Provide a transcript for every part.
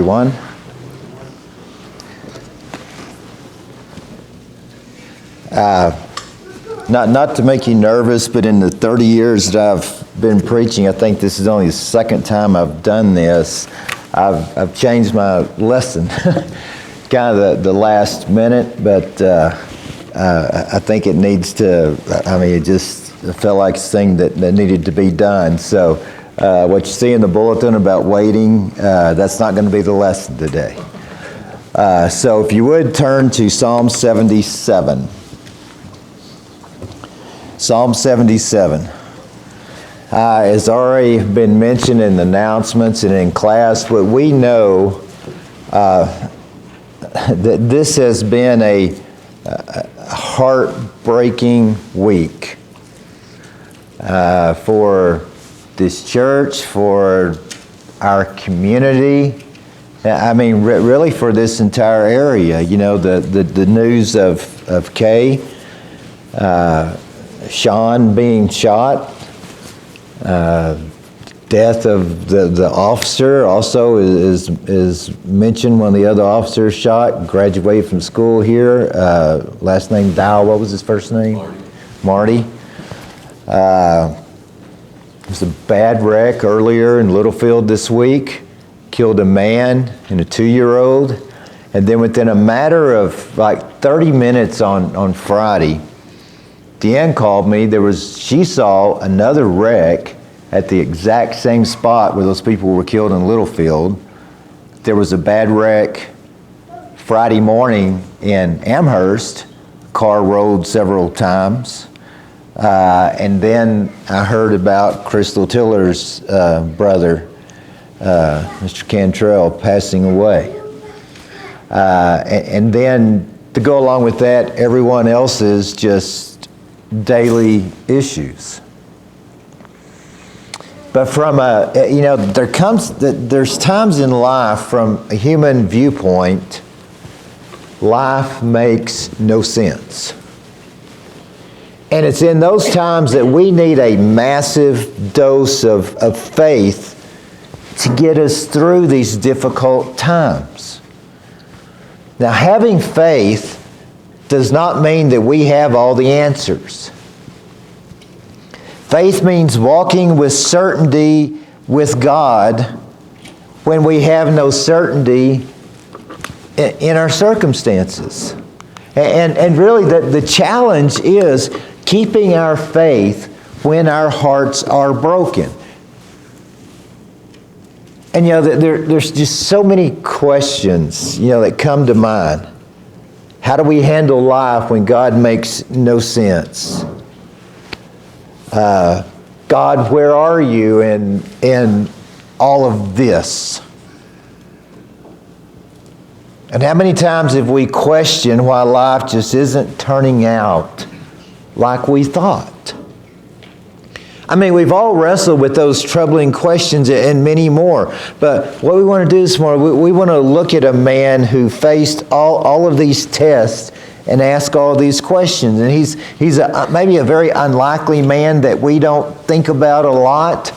everyone. Not to make you nervous, but in the 30 years that I've been preaching, I think this is only the second time I've done this. I've changed my lesson, kind of the last minute, but I think it needs to. It just felt like a thing that needed to be done. So what you see in the bulletin about waiting, that's not going to be the lesson today. So if you would turn to Psalm 77. Psalm 77. Has already been mentioned in the announcements and in class, but we know that this has been a heartbreaking week for this church, for our community. Really for this entire area. You know, the news of Kay, Sean being shot, death of the officer also is mentioned. One of the other officers shot, graduated from school here, last name Dow. What was his first name? Marty. It was a bad wreck earlier in Littlefield this week. Killed a man and a 2-year-old. And then within a matter of like 30 minutes on Friday, Deanne called me. She saw another wreck at the exact same spot where those people were killed in Littlefield. There was a bad wreck Friday morning in Amherst. Car rolled several times. And then I heard about Crystal Tiller's brother, Mr. Cantrell, passing away. And then to go along with that, everyone else's just daily issues. But from there's times in life from a human viewpoint, life makes no sense. And it's in those times that we need a massive dose of faith to get us through these difficult times. Now, having faith does not mean that we have all the answers. Faith means walking with certainty with God when we have no certainty in our circumstances. And really the challenge is keeping our faith when our hearts are broken. And there's just so many questions that come to mind. How do we handle life when God makes no sense? God, where are you in all of this? And how many times have we questioned why life just isn't turning out like we thought? We've all wrestled with those troubling questions and many more. But what we want to do this morning, we want to look at a man who faced all of these tests and ask all these questions. And he's maybe a very unlikely man that we don't think about a lot,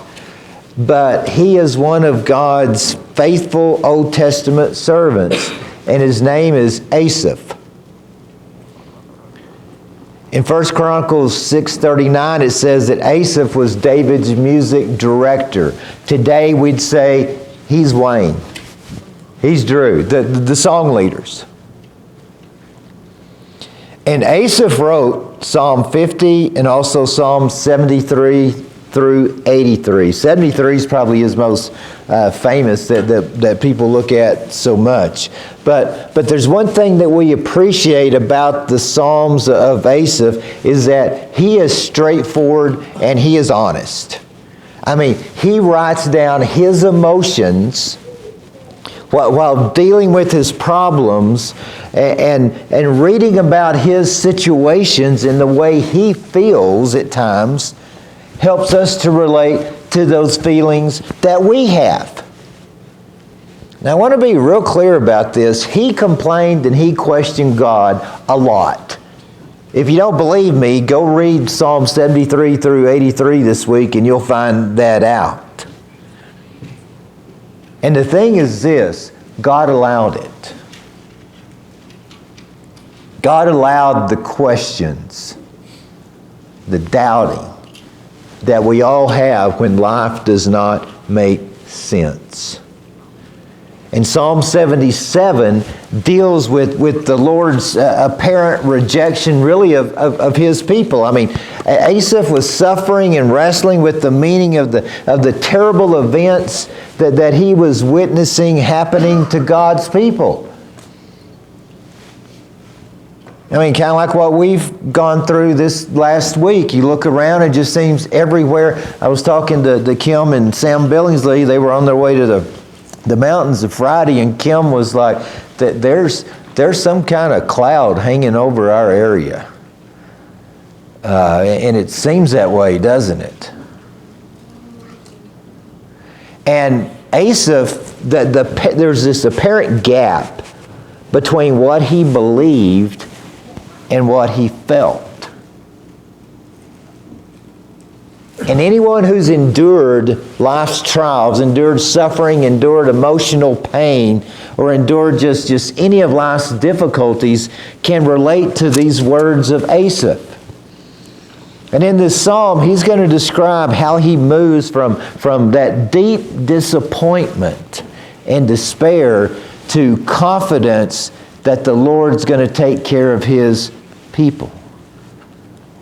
but he is one of God's faithful Old Testament servants, and his name is Asaph. In 1 Chronicles 6:39, it says that Asaph was David's music director. Today we'd say he's Wayne. He's Drew, the song leaders. And Asaph wrote Psalm 50 and also Psalm 73 through 83. 73 is probably his most famous that people look at so much. But there's one thing that we appreciate about the Psalms of Asaph is that he is straightforward and he is honest. He writes down his emotions while dealing with his problems and reading about his situations and the way he feels at times helps us to relate to those feelings that we have. Now, I want to be real clear about this. He complained and he questioned God a lot. If you don't believe me, go read Psalm 73 through 83 this week and you'll find that out. And the thing is this, God allowed it. God allowed the questions, the doubting that we all have when life does not make sense. And Psalm 77 deals with the Lord's apparent rejection, really, of His people. I mean, Asaph was suffering and wrestling with the meaning of the terrible events that he was witnessing happening to God's people. I mean, kind of like what we've gone through this last week. You look around, it just seems everywhere. I was talking to Kim and Sam Billingsley. They were on their way to the mountains of Friday, and Kim was like, there's some kind of cloud hanging over our area. And it seems that way, doesn't it? And Asaph, there's this apparent gap between what he believed and what he felt. And anyone who's endured life's trials, endured suffering, endured emotional pain, or endured just any of life's difficulties can relate to these words of Asaph. And in this psalm, he's going to describe how he moves from that deep disappointment and despair to confidence that the Lord's going to take care of His people.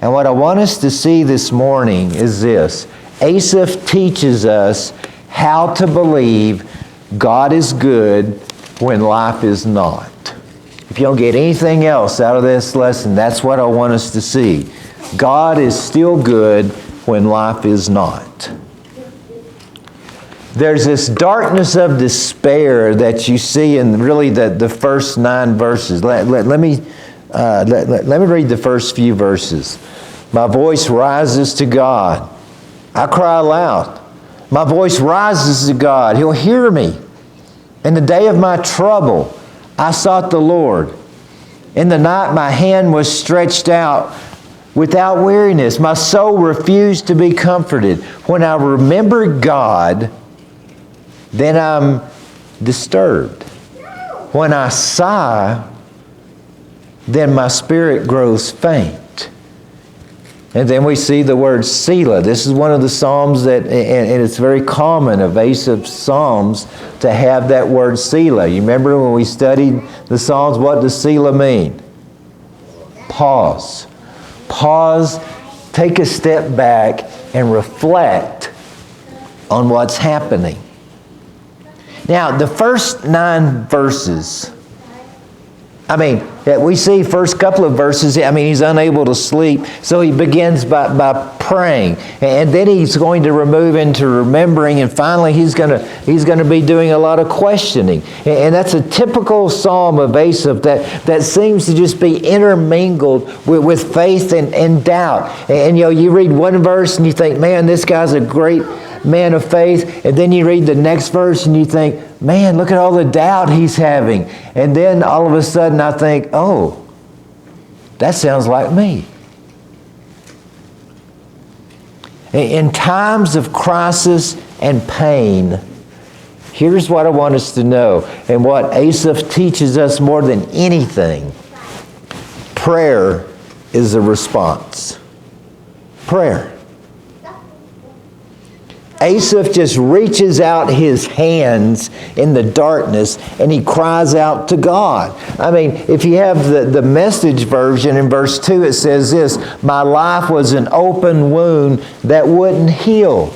And what I want us to see this morning is this. Asaph teaches us how to believe God is good when life is not. If you don't get anything else out of this lesson, that's what I want us to see. God is still good when life is not. There's this darkness of despair that you see in really the first 9 verses. Let me read the first few verses. My voice rises to God. I cry aloud. My voice rises to God. He'll hear me. In the day of my trouble, I sought the Lord. In the night, my hand was stretched out without weariness. My soul refused to be comforted. When I remember God, then I'm disturbed. When I sigh, then my spirit grows faint. And then we see the word Selah. This is one of the psalms that, and it's very common of Asaph's psalms to have that word Selah. You remember when we studied the psalms, what does Selah mean? Pause. Pause, take a step back, and reflect on what's happening. Now, the first 9 verses, we see first couple of verses, he's unable to sleep, so he begins by praying. And then he's going to remove into remembering, and finally he's going to be doing a lot of questioning. And that's a typical psalm of Asaph that seems to just be intermingled with faith and doubt. And you read one verse and you think, man, this guy's a great man of faith. And then you read the next verse and you think, man, look at all the doubt he's having. And then all of a sudden I think, oh, that sounds like me. In times of crisis and pain, here's what I want us to know, and what Asaph teaches us more than anything. Prayer is a response. Prayer. Asaph just reaches out his hands in the darkness and he cries out to God. If you have the Message version, in verse 2 it says this, my life was an open wound that wouldn't heal.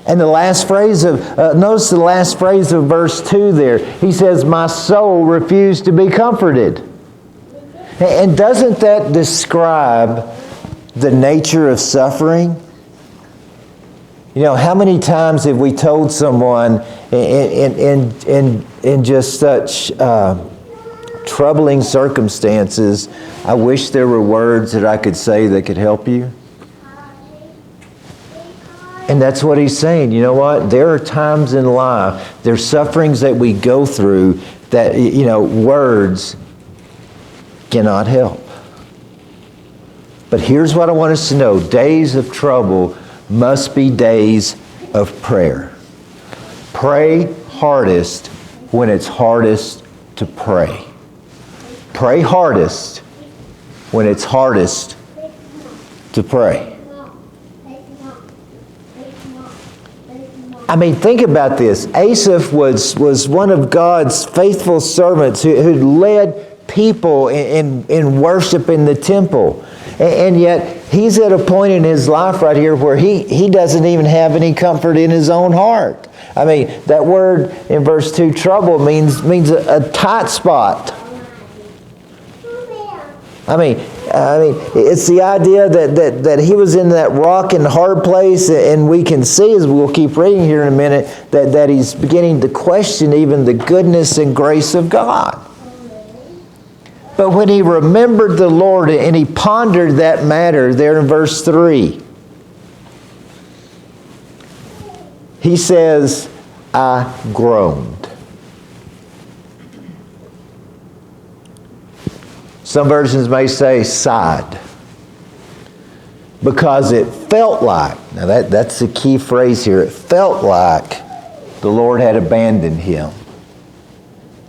And the last phrase notice the last phrase of verse 2 there. He says, my soul refused to be comforted. And doesn't that describe the nature of suffering? How many times have we told someone in just such troubling circumstances, I wish there were words that I could say that could help you? And that's what he's saying. You know what? There are times in life, there's sufferings that we go through that, words cannot help. But here's what I want us to know. Days of trouble must be days of prayer. Pray hardest when it's hardest to pray. Pray hardest when it's hardest to pray. I mean, think about this. Asaph was one of God's faithful servants who led people in worship in the temple. And yet, he's at a point in his life right here where he doesn't even have any comfort in his own heart. I mean, that word in verse 2, trouble, means a tight spot. I mean, it's the idea that he was in that rock and hard place, and we can see, as we'll keep reading here in a minute, that he's beginning to question even the goodness and grace of God. But when he remembered the Lord and he pondered that matter there in verse 3, he says, I groaned. Some versions may say sighed. Because it felt like, now that's the key phrase here, it felt like the Lord had abandoned him.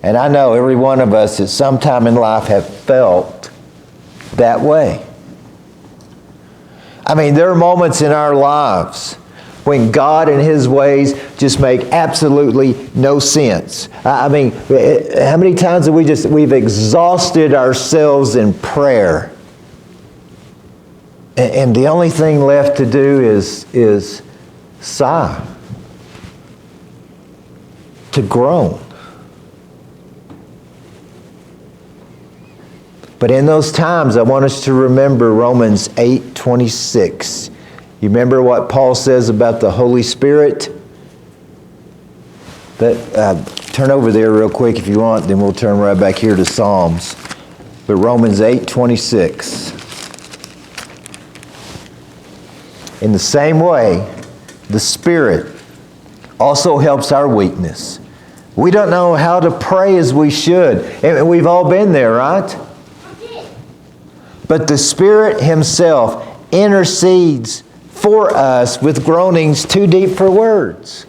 And I know every one of us at some time in life have felt that way. I mean, there are moments in our lives when God and His ways just make absolutely no sense. I mean, how many times have we've exhausted ourselves in prayer, and the only thing left to do is sigh, to groan. But in those times, I want us to remember Romans 8:26. You remember what Paul says about the Holy Spirit? Turn over there real quick if you want, then we'll turn right back here to Psalms. But Romans 8:26. In the same way, the Spirit also helps our weakness. We don't know how to pray as we should. And we've all been there, right? But the Spirit Himself intercedes for us with groanings too deep for words.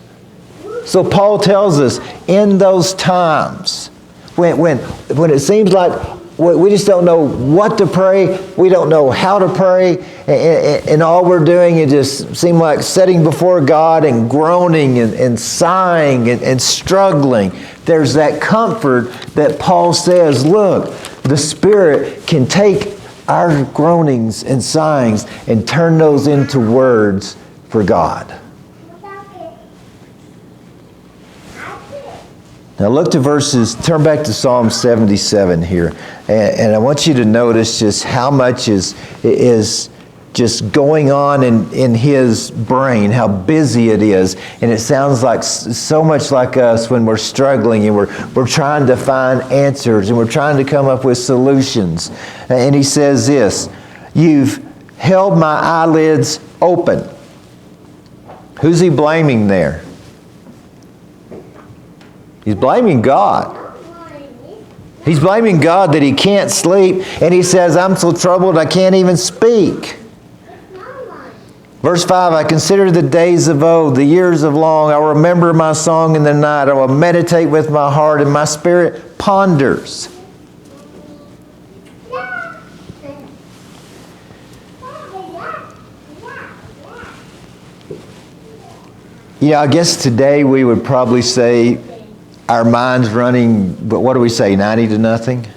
So Paul tells us, in those times, when it seems like we just don't know what to pray, we don't know how to pray, and all we're doing is just seem like sitting before God and groaning and sighing and struggling. There's that comfort that Paul says, look, the Spirit can take our groanings and sighings and turn those into words for God. Now look to turn back to Psalm 77 here. And I want you to notice just how much is just going on in his brain, how busy it is. And it sounds like so much like us when we're struggling and we're trying to find answers and we're trying to come up with solutions. And he says this, you've held my eyelids open. Who's he blaming there? He's blaming God. He's blaming God that he can't sleep. And he says, I'm so troubled I can't even speak. Verse 5, I consider the days of old, the years of long. I will remember my song in the night. I will meditate with my heart, and my spirit ponders. Yeah, I guess today we would probably say our mind's running, but what do we say, 90 to nothing?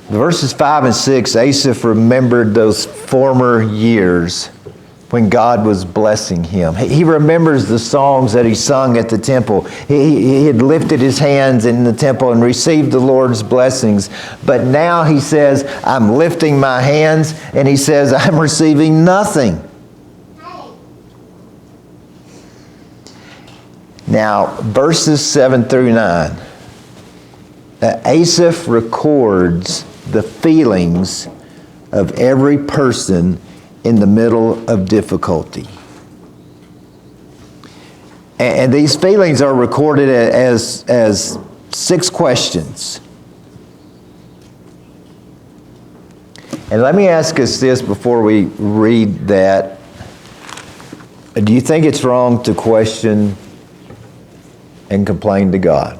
Verses 5 and 6, Asaph remembered those former years when God was blessing him. He remembers the songs that he sung at the temple. He had lifted his hands in the temple and received the Lord's blessings. But now he says, I'm lifting my hands, and he says, I'm receiving nothing. Now, verses 7 through 9, Asaph records the feelings of every person in the middle of difficulty. And these feelings are recorded as 6 questions. And let me ask us this before we read that. Do you think it's wrong to question and complain to God?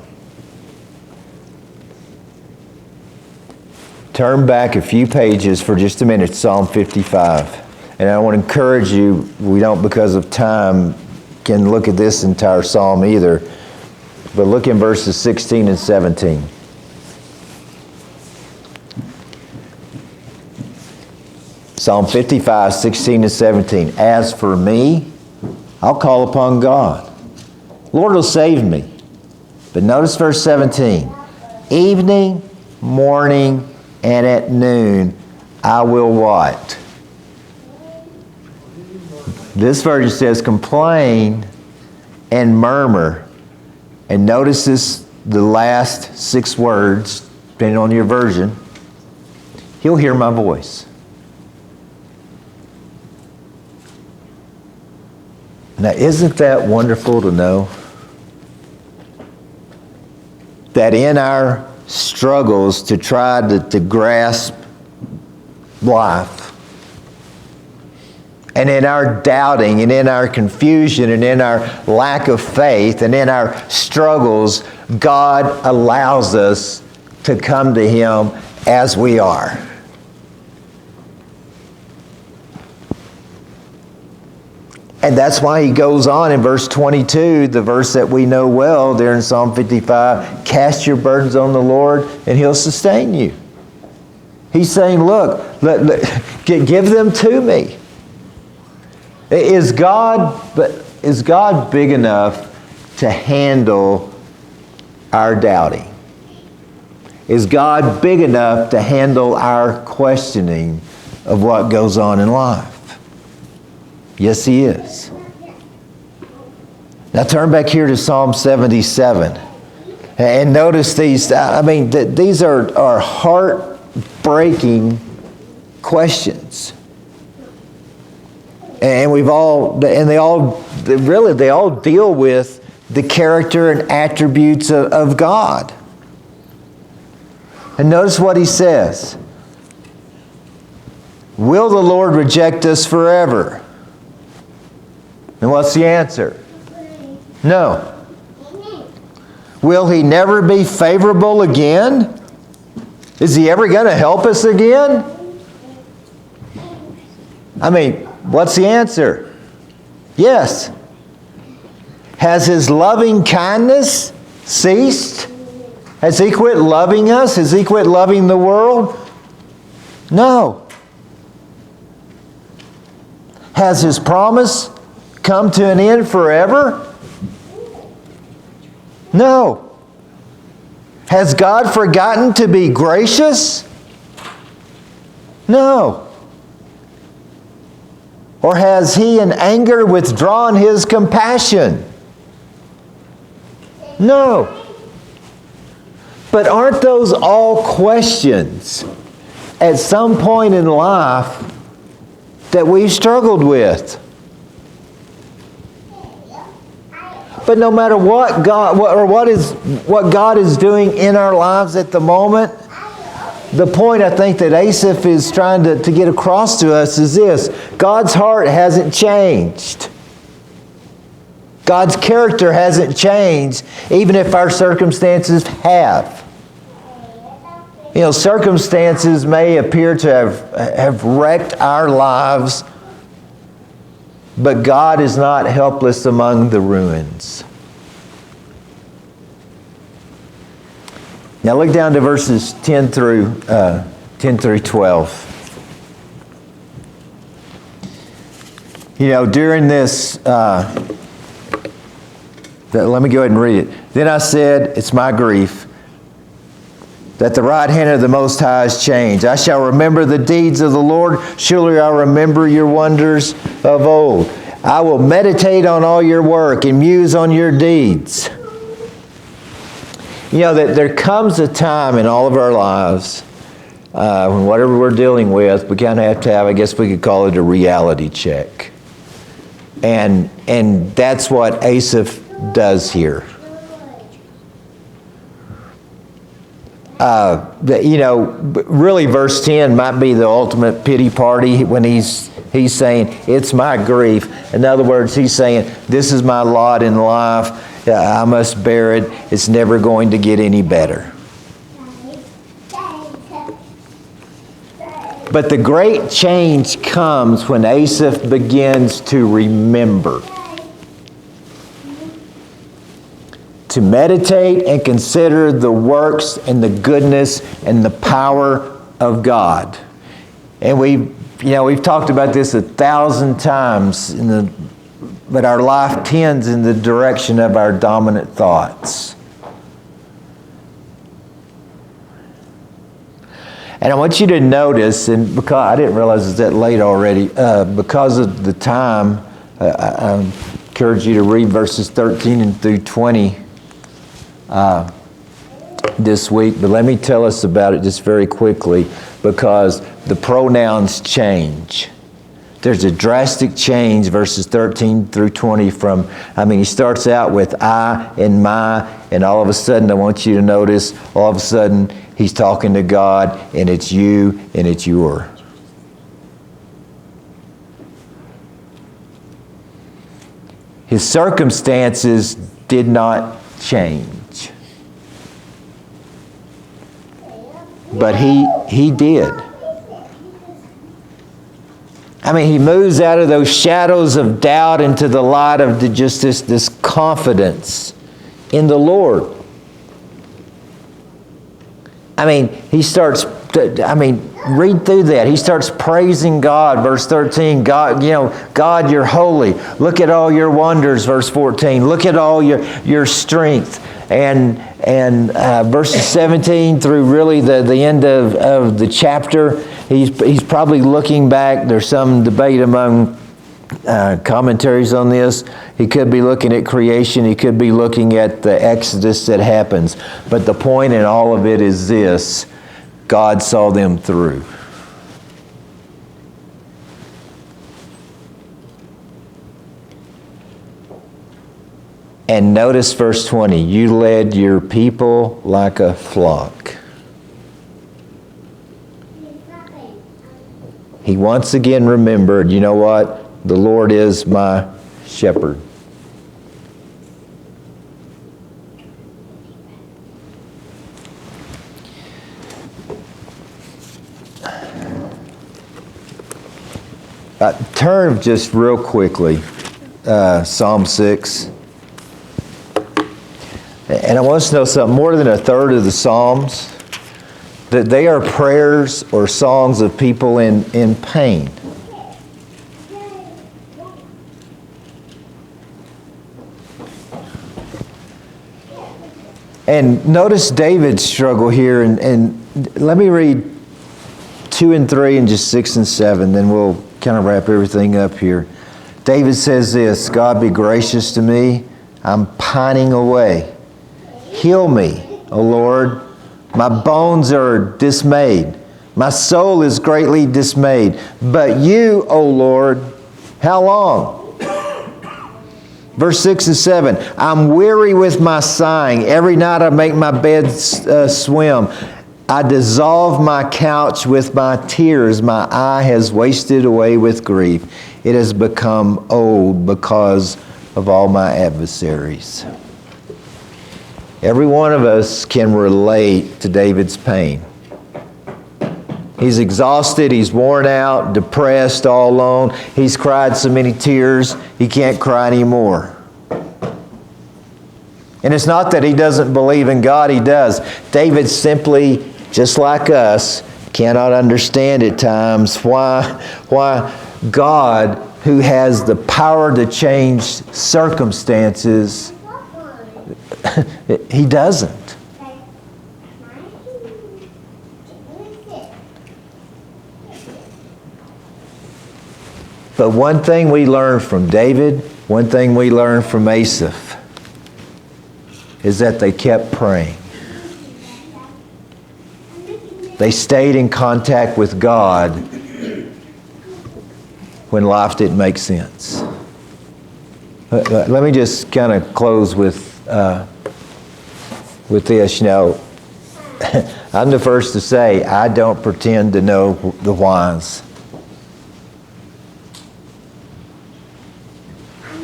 Turn back a few pages for just a minute, Psalm 55. And I want to encourage you, we don't, because of time, can look at this entire psalm either. But look in verses 16 and 17. Psalm 55, 16 and 17. As for me, I'll call upon God. Lord will save me. But notice verse 17. Evening, morning, and at noon, I will what? This version says complain and murmur. And notice this, the last 6 words, depending on your version. He'll hear my voice. Now, isn't that wonderful to know? That in our struggles to try to grasp life, and in our doubting, and in our confusion, and in our lack of faith, and in our struggles, God allows us to come to Him as we are. And that's why He goes on in verse 22, the verse that we know well there in Psalm 55, cast your burdens on the Lord and He'll sustain you. He's saying, look, give them to me. Is God big enough to handle our doubting? Is God big enough to handle our questioning of what goes on in life? Yes, He is. Now turn back here to Psalm 77. And notice these, these are heart-breaking questions. And they all deal with the character and attributes of God. And notice what he says. Will the Lord reject us forever? And what's the answer? No. Will He never be favorable again? Is He ever going to help us again? What's the answer? Yes. Has His loving kindness ceased? Has He quit loving us? Has He quit loving the world? No. Has His promise come to an end forever? No. Has God forgotten to be gracious? No. Or has He in anger withdrawn His compassion? No. But aren't those all questions at some point in life that we've struggled with? But no matter what God is doing in our lives at the moment, the point I think that Asaph is trying to get across to us is this: God's heart hasn't changed. God's character hasn't changed, even if our circumstances have. Circumstances may appear to have wrecked our lives, but God is not helpless among the ruins. Now look down to verses 10 through 12. During this, let me go ahead and read it. Then I said, it's my grief that the right hand of the Most High has changed. I shall remember the deeds of the Lord. Surely I'll remember your wonders of old. I will meditate on all your work and muse on your deeds. That there comes a time in all of our lives when whatever we're dealing with, we kind of have to have, I guess we could call it a reality check. And that's what Asaph does here. Really verse 10 might be the ultimate pity party when he's saying, it's my grief. In other words, he's saying, this is my lot in life. I must bear it. It's never going to get any better. But the great change comes when Asaph begins to remember, to meditate and consider the works and the goodness and the power of God. And we've talked about this 1,000 times, but our life tends in the direction of our dominant thoughts. And I want you to notice, and because I didn't realize it's that late already, because of the time, I encourage you to read verses 13 and through 20 this week. But let me tell us about it just very quickly, because the pronouns change. There's a drastic change, verses 13 through 20 he starts out with I and my, and all of a sudden, I want you to notice, all of a sudden, he's talking to God, and it's you, and it's your. His circumstances did not change. But he did. He moves out of those shadows of doubt into the light of just this confidence in the Lord. He starts, read through that. He starts praising God, verse 13. God, God, you're holy. Look at all your wonders, verse 14. Look at all your strength. And verses 17 through really the end of the chapter, he's probably looking back. There's some debate among commentaries on this. He could be looking at creation. He could be looking at the Exodus that happens. But the point in all of it is this: God saw them through. And notice verse 20, you led your people like a flock. He once again remembered, you know what? The Lord is my shepherd. Turn just real quickly, Psalm 6. And I want us to know something. More than a third of the Psalms, that they are prayers or songs of people in pain. And notice David's struggle here. And let me read 2 and 3 and just 6 and 7. Then we'll kind of wrap everything up here. David says this: God, be gracious to me. I'm pining away. Heal me, O Lord. My bones are dismayed. My soul is greatly dismayed. But you, O Lord, how long? Verse 6 and 7. I'm weary with my sighing. Every night I make my bed swim. I dissolve my couch with my tears. My eye has wasted away with grief. It has become old because of all my adversaries. Every one of us can relate to David's pain. He's exhausted, he's worn out, depressed, all alone. He's cried so many tears, he can't cry anymore. And it's not that he doesn't believe in God, he does. David simply, just like us, cannot understand at times why God, who has the power to change circumstances, he doesn't. But one thing we learn from David, one thing we learn from Asaph, is that they kept praying. They stayed in contact with God when life didn't make sense. Let me just kind of close with this. I'm the first to say, I don't pretend to know the whys.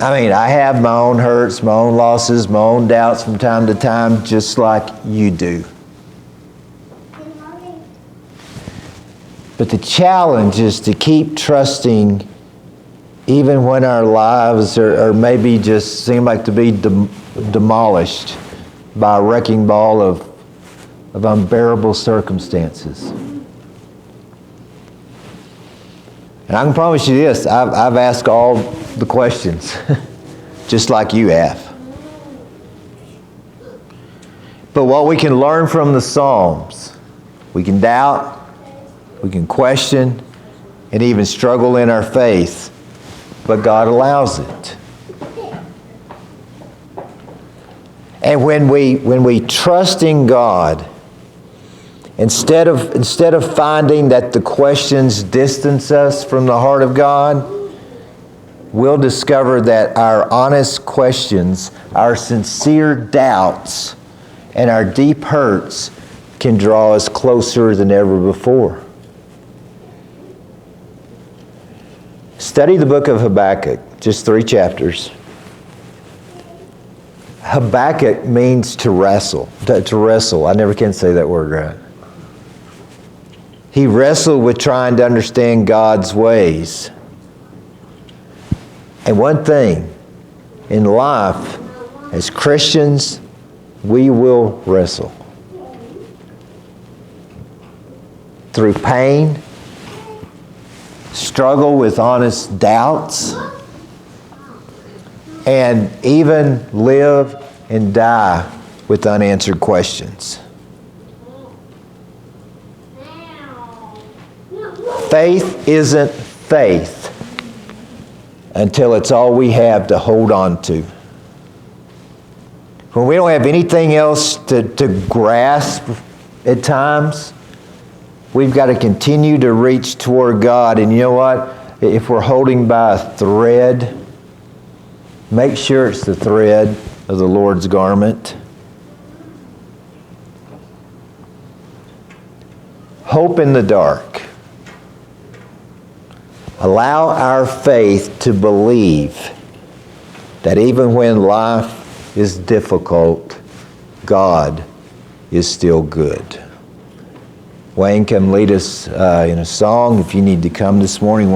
I mean, I have my own hurts, my own losses, my own doubts from time to time, just like you do. But the challenge is to keep trusting even when our lives are maybe just seem like to be demolished by a wrecking ball of unbearable circumstances. And I can promise you this, I've asked all the questions, just like you have. But what we can learn from the Psalms, we can doubt, we can question, and even struggle in our faith, but God allows it. And when we trust in God, instead of finding that the questions distance us from the heart of God, we'll discover that our honest questions, our sincere doubts, and our deep hurts can draw us closer than ever before. Study the book of Habakkuk, just 3 chapters. Habakkuk means to wrestle. To wrestle. I never can say that word right. He wrestled with trying to understand God's ways. And one thing, in life, as Christians, we will wrestle. Through pain, struggle with honest doubts, and even live and die with unanswered questions. Faith isn't faith until it's all we have to hold on to. When we don't have anything else to grasp at times, we've got to continue to reach toward God. And you know what? If we're holding by a thread, make sure it's the thread of the Lord's garment. Hope in the dark. Allow our faith to believe that even when life is difficult, God is still good. Wayne, come lead us in a song. If you need to come this morning,